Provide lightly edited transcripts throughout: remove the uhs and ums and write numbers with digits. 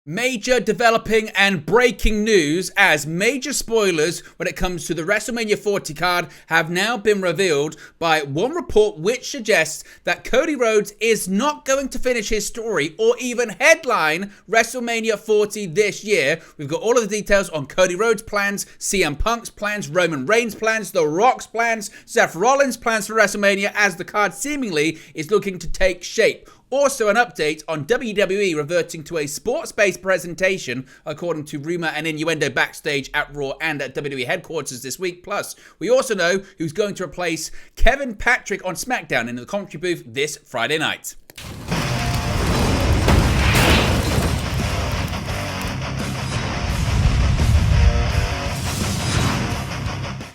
Major developing and breaking news as major spoilers when it comes to the WrestleMania 40 card have now been revealed by one report which suggests that Cody Rhodes is not going to finish his story or even headline WrestleMania 40 this year. We've got all of the details on Cody Rhodes' plans, CM Punk's plans, Roman Reigns' plans, The Rock's plans, Seth Rollins' plans for WrestleMania as the card seemingly is looking to take shape. Also, an update on WWE reverting to a sports-based presentation, according to rumor and innuendo backstage at Raw and at WWE headquarters this week. Plus, we also know who's going to replace Kevin Patrick on SmackDown in the commentary booth this Friday night.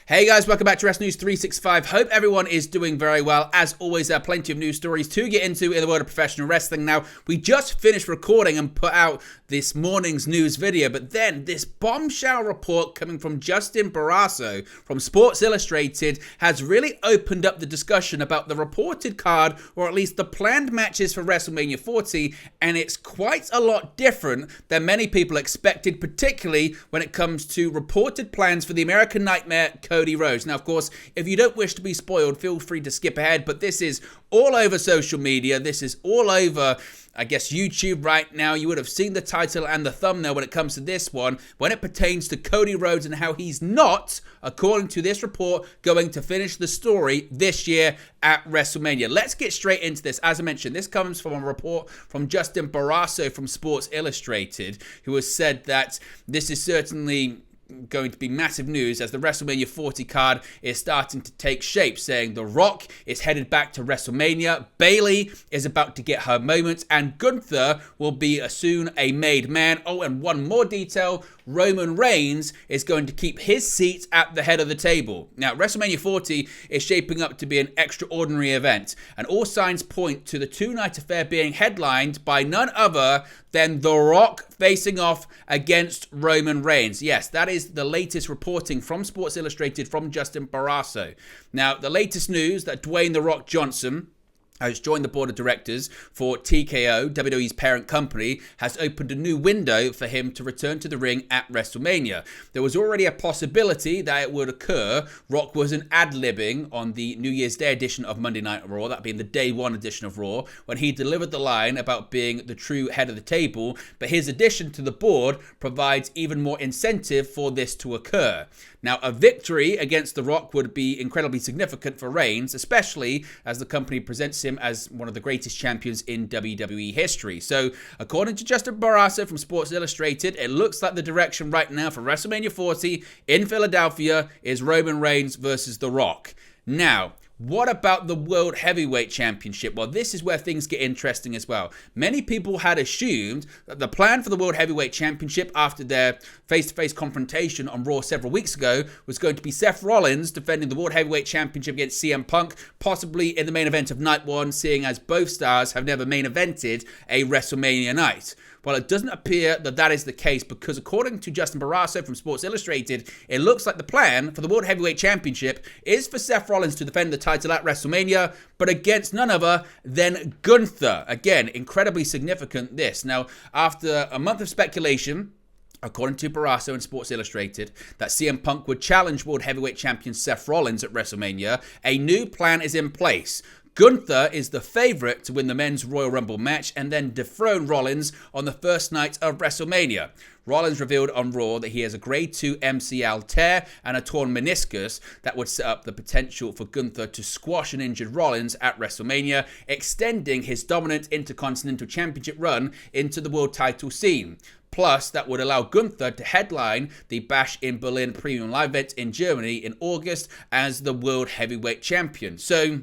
Hey guys, welcome back to Wrestling News 365. Hope everyone is doing very well. As always, there are plenty of news stories to get into in the world of professional wrestling. Now, we just finished recording and put out this morning's news video, but then this bombshell report coming from Justin Barrasso from Sports Illustrated has really opened up the discussion about the reported card, or at least the planned matches for WrestleMania 40, and it's quite a lot different than many people expected, particularly when it comes to reported plans for the American Nightmare, Cody Rhodes. Now, of course, if you don't wish to be spoiled, feel free to skip ahead, but this is all over social media. This is all over, I guess, YouTube right now. You would have seen the title and the thumbnail when it comes to this one, when it pertains to Cody Rhodes and how he's not, according to this report, going to finish the story this year at WrestleMania. Let's get straight into this. As I mentioned, this comes from a report from Justin Barrasso from Sports Illustrated, who has said that this is certainly going to be massive news as the WrestleMania 40 card is starting to take shape, saying The Rock is headed back to WrestleMania, Bayley is about to get her moment, and Gunther will be soon a made man. Oh, and one more detail, Roman Reigns is going to keep his seat at the head of the table. Now, WrestleMania 40 is shaping up to be an extraordinary event, and all signs point to the two-night affair being headlined by none other than The Rock facing off against Roman Reigns. Yes, that is the latest reporting from Sports Illustrated from Justin Barrasso. Now, the latest news that Dwayne The Rock Johnson has joined the board of directors for TKO, WWE's parent company, has opened a new window for him to return to the ring at WrestleMania. There was already a possibility that it would occur. Rock wasn't ad-libbing on the New Year's Day edition of Monday Night Raw, that being the Day 1 edition of Raw, when he delivered the line about being the true head of the table, but his addition to the board provides even more incentive for this to occur. Now, a victory against The Rock would be incredibly significant for Reigns, especially as the company presents him as one of the greatest champions in WWE history. So, according to Justin Barrasso from Sports Illustrated, it looks like the direction right now for WrestleMania 40 in Philadelphia is Roman Reigns versus The Rock. Now, what about the World Heavyweight Championship? Well, this is where things get interesting as well. Many people had assumed that the plan for the World Heavyweight Championship after their face-to-face confrontation on Raw several weeks ago was going to be Seth Rollins defending the World Heavyweight Championship against CM Punk, possibly in the main event of Night 1, seeing as both stars have never main evented a WrestleMania night. Well, it doesn't appear that that is the case because according to Justin Barrasso from Sports Illustrated, it looks like the plan for the World Heavyweight Championship is for Seth Rollins to defend the title at WrestleMania, but against none other than Gunther. Again, incredibly significant this. Now, after a month of speculation, according to Barrasso and Sports Illustrated, that CM Punk would challenge World Heavyweight Champion Seth Rollins at WrestleMania, a new plan is in place. Gunther is the favorite to win the men's Royal Rumble match and then dethrone Rollins on the first night of WrestleMania. Rollins revealed on Raw that he has a grade 2 MCL tear and a torn meniscus that would set up the potential for Gunther to squash an injured Rollins at WrestleMania, extending his dominant Intercontinental Championship run into the world title scene. Plus, that would allow Gunther to headline the Bash in Berlin Premium Live event in Germany in August as the World Heavyweight Champion. So,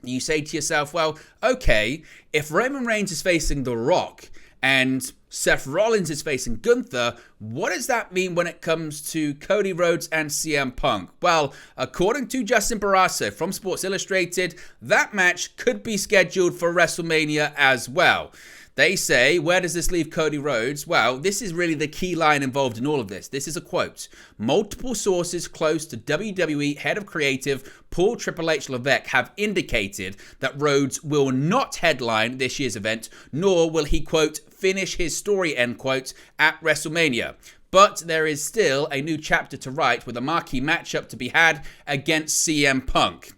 you say to yourself, well, okay, if Roman Reigns is facing The Rock and Seth Rollins is facing Gunther, what does that mean when it comes to Cody Rhodes and CM Punk? Well, according to Justin Barrasso from Sports Illustrated, that match could be scheduled for WrestleMania as well. They say, where does this leave Cody Rhodes? Well, this is really the key line involved in all of this. This is a quote. Multiple sources close to WWE head of creative Paul Triple H Levesque have indicated that Rhodes will not headline this year's event, nor will he, quote, finish his story, end quote, at WrestleMania. But there is still a new chapter to write with a marquee matchup to be had against CM Punk.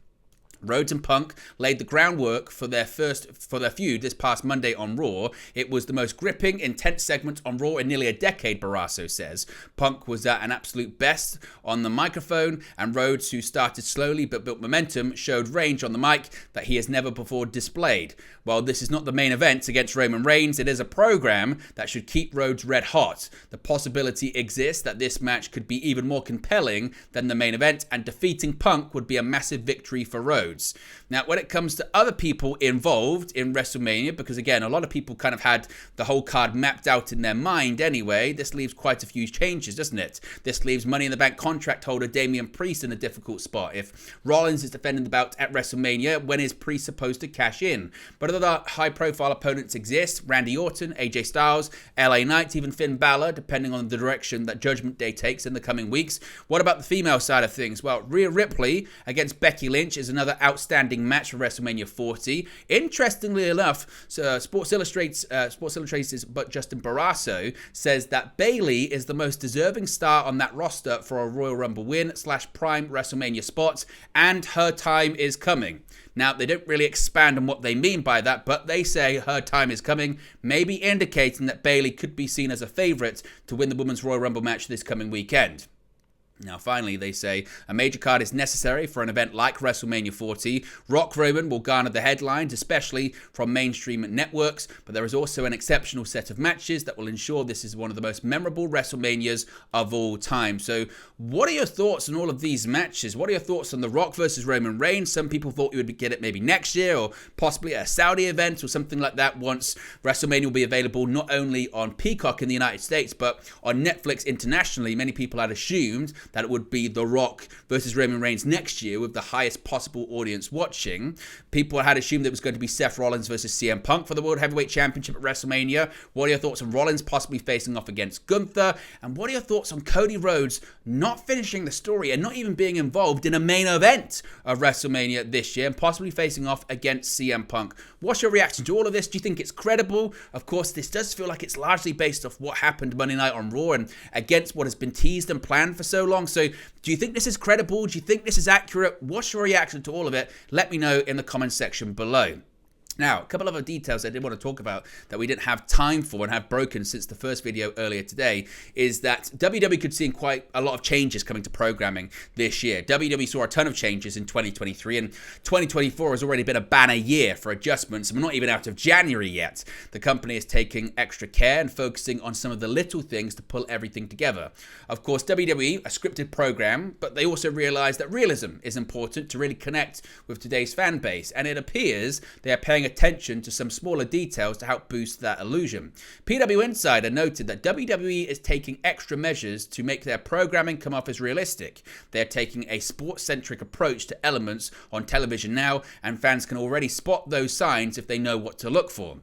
Rhodes and Punk laid the groundwork for their feud this past Monday on Raw. It was the most gripping, intense segment on Raw in nearly a decade, Barrasso says. Punk was at an absolute best on the microphone, and Rhodes, who started slowly but built momentum, showed range on the mic that he has never before displayed. While this is not the main event against Roman Reigns, it is a program that should keep Rhodes red hot. The possibility exists that this match could be even more compelling than the main event, and defeating Punk would be a massive victory for Rhodes. Now, when it comes to other people involved in WrestleMania, because again, a lot of people kind of had the whole card mapped out in their mind anyway, this leaves quite a few changes, doesn't it? This leaves Money in the Bank contract holder Damian Priest in a difficult spot. If Rollins is defending the belt at WrestleMania, when is Priest supposed to cash in? But other high-profile opponents exist. Randy Orton, AJ Styles, LA Knight, even Finn Balor, depending on the direction that Judgment Day takes in the coming weeks. What about the female side of things? Well, Rhea Ripley against Becky Lynch is another outstanding match for WrestleMania 40. Interestingly enough, Sports Illustrated's but Justin Barrasso says that Bayley is the most deserving star on that roster for a Royal Rumble win / prime WrestleMania spot, and her time is coming. Now, they don't really expand on what they mean by that, but they say her time is coming, maybe indicating that Bayley could be seen as a favourite to win the Women's Royal Rumble match this coming weekend. Now, finally, they say a major card is necessary for an event like WrestleMania 40. Rock Roman will garner the headlines, especially from mainstream networks, but there is also an exceptional set of matches that will ensure this is one of the most memorable WrestleManias of all time. So, what are your thoughts on all of these matches? What are your thoughts on The Rock versus Roman Reigns? Some people thought you would get it maybe next year, or possibly at a Saudi event or something like that, once WrestleMania will be available not only on Peacock in the United States, but on Netflix internationally. Many people had assumed that it would be The Rock versus Roman Reigns next year with the highest possible audience watching. People had assumed it was going to be Seth Rollins versus CM Punk for the World Heavyweight Championship at WrestleMania. What are your thoughts on Rollins possibly facing off against Gunther? And what are your thoughts on Cody Rhodes not finishing the story and not even being involved in a main event of WrestleMania this year and possibly facing off against CM Punk? What's your reaction to all of this? Do you think it's credible? Of course, this does feel like it's largely based off what happened Monday night on Raw and against what has been teased and planned for so long. So do you think this is credible? Do you think this is accurate? What's your reaction to all of it? Let me know in the comments section below. Now, a couple of other details I did want to talk about that we didn't have time for and have broken since the first video earlier today is that WWE could see quite a lot of changes coming to programming this year. WWE saw a ton of changes in 2023, and 2024 has already been a banner year for adjustments. We're not even out of January yet. The company is taking extra care and focusing on some of the little things to pull everything together. Of course, WWE, a scripted program, but they also realize that realism is important to really connect with today's fan base, and it appears they are paying attention to some smaller details to help boost that illusion. PW Insider noted that WWE is taking extra measures to make their programming come off as realistic. They're taking a sports-centric approach to elements on television now, and fans can already spot those signs if they know what to look for.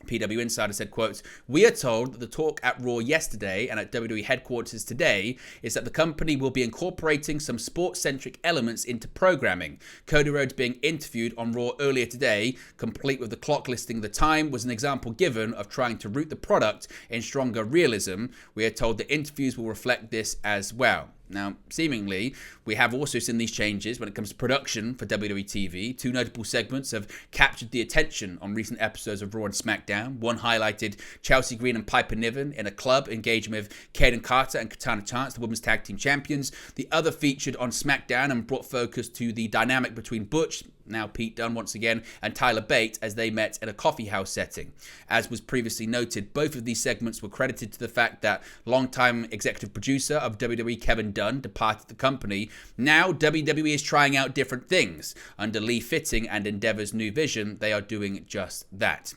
PW Insider said, quote, "We are told that the talk at Raw yesterday and at WWE headquarters today is that the company will be incorporating some sports-centric elements into programming. Cody Rhodes being interviewed on Raw earlier today, complete with the clock listing the time, was an example given of trying to root the product in stronger realism. We are told the interviews will reflect this as well." Now, seemingly, we have also seen these changes when it comes to production for WWE TV. Two notable segments have captured the attention on recent episodes of Raw and SmackDown. One highlighted Chelsea Green and Piper Niven in a club engaging with Kaden Carter and Katana Chance, the Women's Tag Team Champions. The other featured on SmackDown and brought focus to the dynamic between Butch, now Pete Dunne once again, and Tyler Bate as they met in a coffee house setting. As was previously noted, both of these segments were credited to the fact that longtime executive producer of WWE Kevin Dunn departed the company. Now WWE is trying out different things. Under Lee Fitting and Endeavor's new vision, they are doing just that.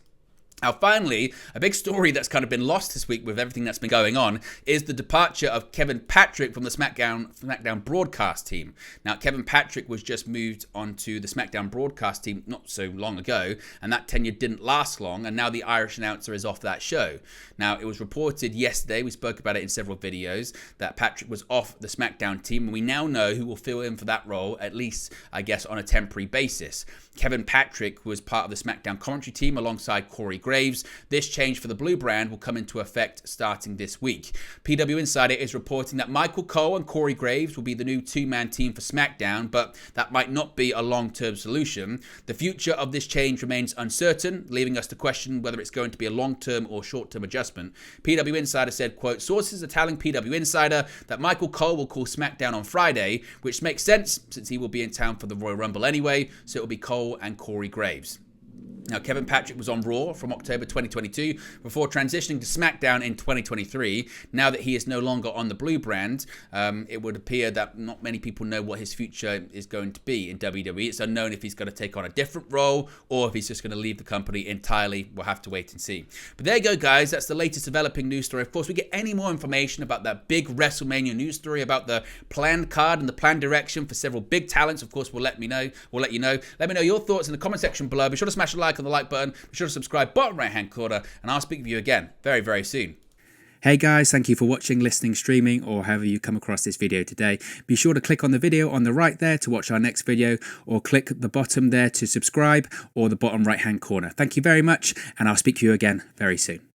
Now, finally, a big story that's kind of been lost this week with everything that's been going on is the departure of Kevin Patrick from the SmackDown broadcast team. Now, Kevin Patrick was just moved onto the SmackDown broadcast team not so long ago, and that tenure didn't last long, and now the Irish announcer is off that show. Now, it was reported yesterday, we spoke about it in several videos, that Patrick was off the SmackDown team, and we now know who will fill in for that role, at least, I guess, on a temporary basis. Kevin Patrick was part of the SmackDown commentary team alongside Corey Graves. This change for the blue brand will come into effect starting this week. PW Insider is reporting that Michael Cole and Corey Graves will be the new two-man team for SmackDown, but that might not be a long-term solution. The future of this change remains uncertain, leaving us to question whether it's going to be a long-term or short-term adjustment. PW Insider said, quote, sources are telling PW Insider that Michael Cole will call SmackDown on Friday, which makes sense since he will be in town for the Royal Rumble anyway, so it will be Cole and Corey Graves. Now, Kevin Patrick was on Raw from October 2022 before transitioning to SmackDown in 2023. Now that he is no longer on the blue brand, it would appear that not many people know what his future is going to be in WWE. It's unknown if he's going to take on a different role or if he's just going to leave the company entirely. We'll have to wait and see. But there you go, guys. That's the latest developing news story. Of course, we get any more information about that big WrestleMania news story, about the planned card and the planned direction for several big talents. Of course, we'll let you know. Let me know your thoughts in the comment section below. Be sure to smash a like on the like button. Be sure to subscribe bottom right hand corner, and I'll speak with you again very, very soon. Hey guys, thank you for watching, listening, streaming, or however you come across this video today. Be sure to click on the video on the right there to watch our next video, or click the bottom there to subscribe, or the bottom right hand corner. Thank you very much, and I'll speak to you again very soon.